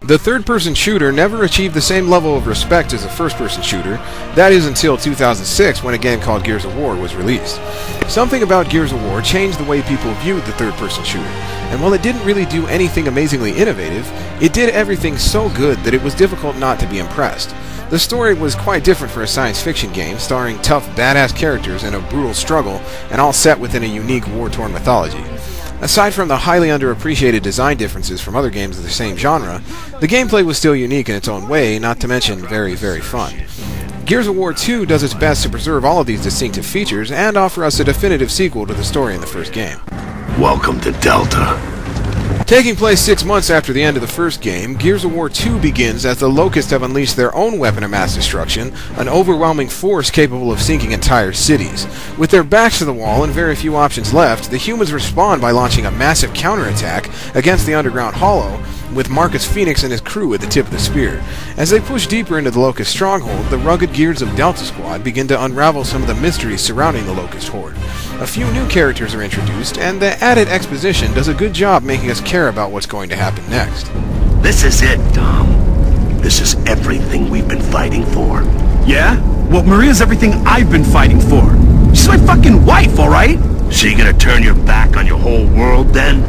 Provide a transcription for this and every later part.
The third-person shooter never achieved the same level of respect as a first-person shooter, that is until 2006 when a game called Gears of War was released. Something about Gears of War changed the way people viewed the third-person shooter, and while it didn't really do anything amazingly innovative, it did everything so good that it was difficult not to be impressed. The story was quite different for a science fiction game, starring tough, badass characters in a brutal struggle, and all set within a unique war-torn mythology. Aside from the highly underappreciated design differences from other games of the same genre, the gameplay was still unique in its own way, not to mention very, very fun. Gears of War 2 does its best to preserve all of these distinctive features and offer us a definitive sequel to the story in the first game. Welcome to Delta. Taking place 6 months after the end of the first game, Gears of War 2 begins as the Locusts have unleashed their own weapon of mass destruction, an overwhelming force capable of sinking entire cities. With their backs to the wall and very few options left, the humans respond by launching a massive counterattack against the underground hollow, with Marcus Phoenix and his crew at the tip of the spear. As they push deeper into the Locust stronghold, the rugged Gears of Delta Squad begin to unravel some of the mysteries surrounding the Locust horde. A few new characters are introduced, and the added exposition does a good job making us care about what's going to happen next. This is it, Dom. This is everything we've been fighting for. Yeah? Well, Maria's everything I've been fighting for. She's my fucking wife, alright? So you gonna turn your back on your whole world, then?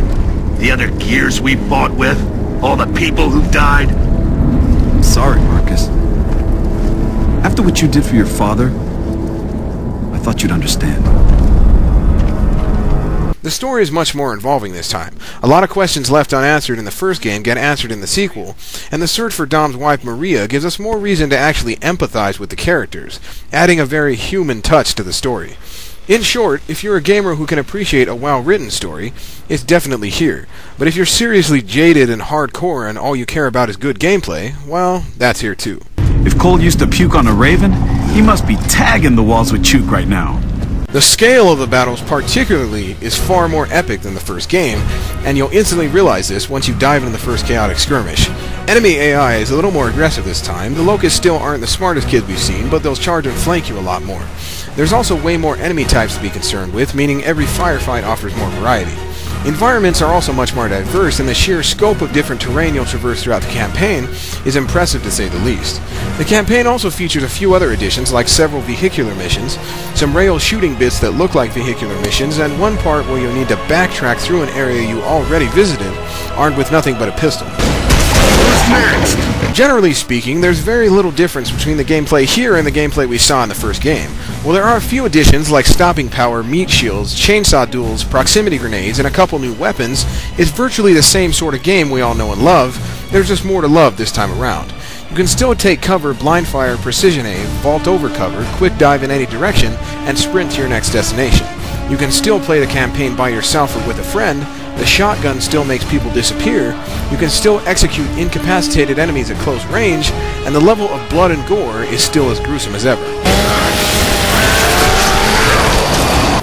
The other Gears we fought with? All the people who died? Sorry, Marcus. After what you did for your father, I thought you'd understand. The story is much more involving this time. A lot of questions left unanswered in the first game get answered in the sequel, and the search for Dom's wife Maria gives us more reason to actually empathize with the characters, adding a very human touch to the story. In short, if you're a gamer who can appreciate a well-written story, it's definitely here. But if you're seriously jaded and hardcore and all you care about is good gameplay, well, that's here too. If Cole used to puke on a raven, he must be tagging the walls with Chuke right now. The scale of the battles particularly is far more epic than the first game, and you'll instantly realize this once you dive into the first chaotic skirmish. Enemy AI is a little more aggressive this time. The Locusts still aren't the smartest kids we've seen, but they'll charge and flank you a lot more. There's also way more enemy types to be concerned with, meaning every firefight offers more variety. Environments are also much more diverse, and the sheer scope of different terrain you'll traverse throughout the campaign is impressive to say the least. The campaign also features a few other additions, like several vehicular missions, some rail shooting bits that look like vehicular missions, and one part where you'll need to backtrack through an area you already visited, armed with nothing but a pistol. What's next? Generally speaking, there's very little difference between the gameplay here and the gameplay we saw in the first game. While there are a few additions like stopping power, meat shields, chainsaw duels, proximity grenades, and a couple new weapons, it's virtually the same sort of game we all know and love. There's just more to love this time around. You can still take cover, blind fire, precision aim, vault over cover, quick dive in any direction, and sprint to your next destination. You can still play the campaign by yourself or with a friend. The shotgun still makes people disappear. You can still execute incapacitated enemies at close range, and the level of blood and gore is still as gruesome as ever.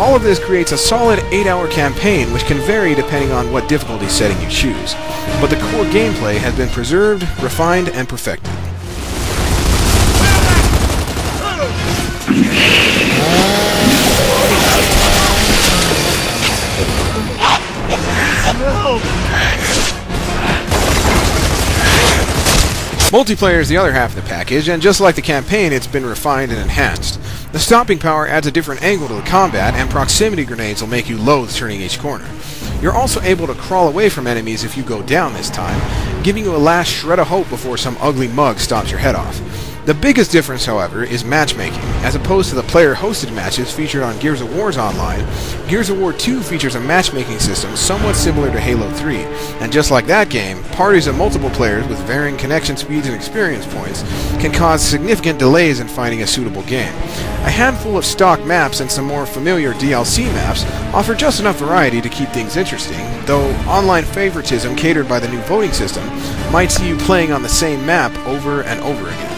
All of this creates a solid 8-hour campaign, which can vary depending on what difficulty setting you choose. But the core gameplay has been preserved, refined, and perfected. Multiplayer is the other half of the package, and just like the campaign, it's been refined and enhanced. The stopping power adds a different angle to the combat, and proximity grenades will make you loathe turning each corner. You're also able to crawl away from enemies if you go down this time, giving you a last shred of hope before some ugly mug stops your head off. The biggest difference, however, is matchmaking. As opposed to the player-hosted matches featured on Gears of War's Online, Gears of War 2 features a matchmaking system somewhat similar to Halo 3, and just like that game, parties of multiple players with varying connection speeds and experience points can cause significant delays in finding a suitable game. A handful of stock maps and some more familiar DLC maps offer just enough variety to keep things interesting, though online favoritism catered by the new voting system might see you playing on the same map over and over again.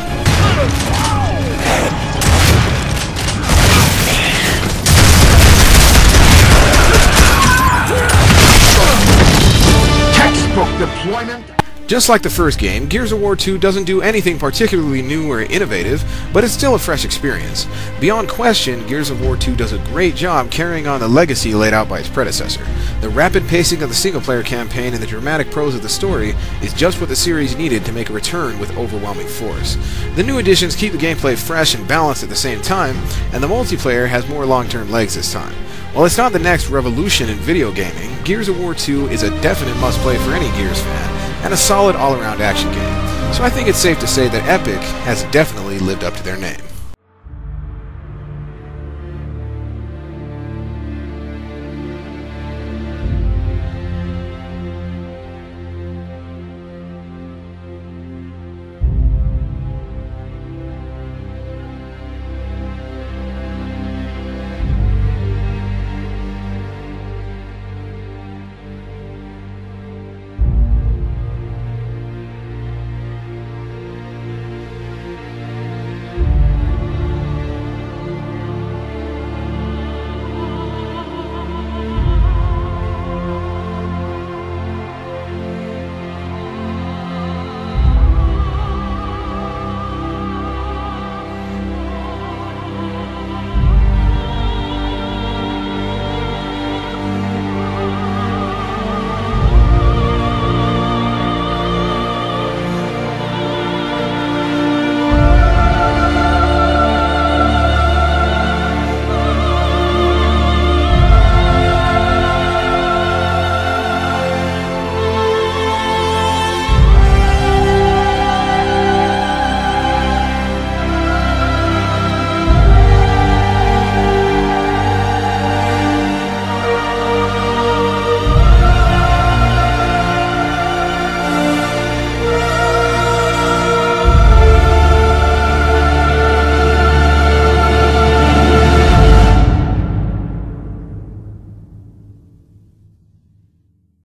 Textbook deployment. Just like the first game, Gears of War 2 doesn't do anything particularly new or innovative, but it's still a fresh experience. Beyond question, Gears of War 2 does a great job carrying on the legacy laid out by its predecessor. The rapid pacing of the single-player campaign and the dramatic prose of the story is just what the series needed to make a return with overwhelming force. The new additions keep the gameplay fresh and balanced at the same time, and the multiplayer has more long-term legs this time. While it's not the next revolution in video gaming, Gears of War 2 is a definite must-play for any Gears fan, and a solid all-around action game. So I think it's safe to say that Epic has definitely lived up to their name.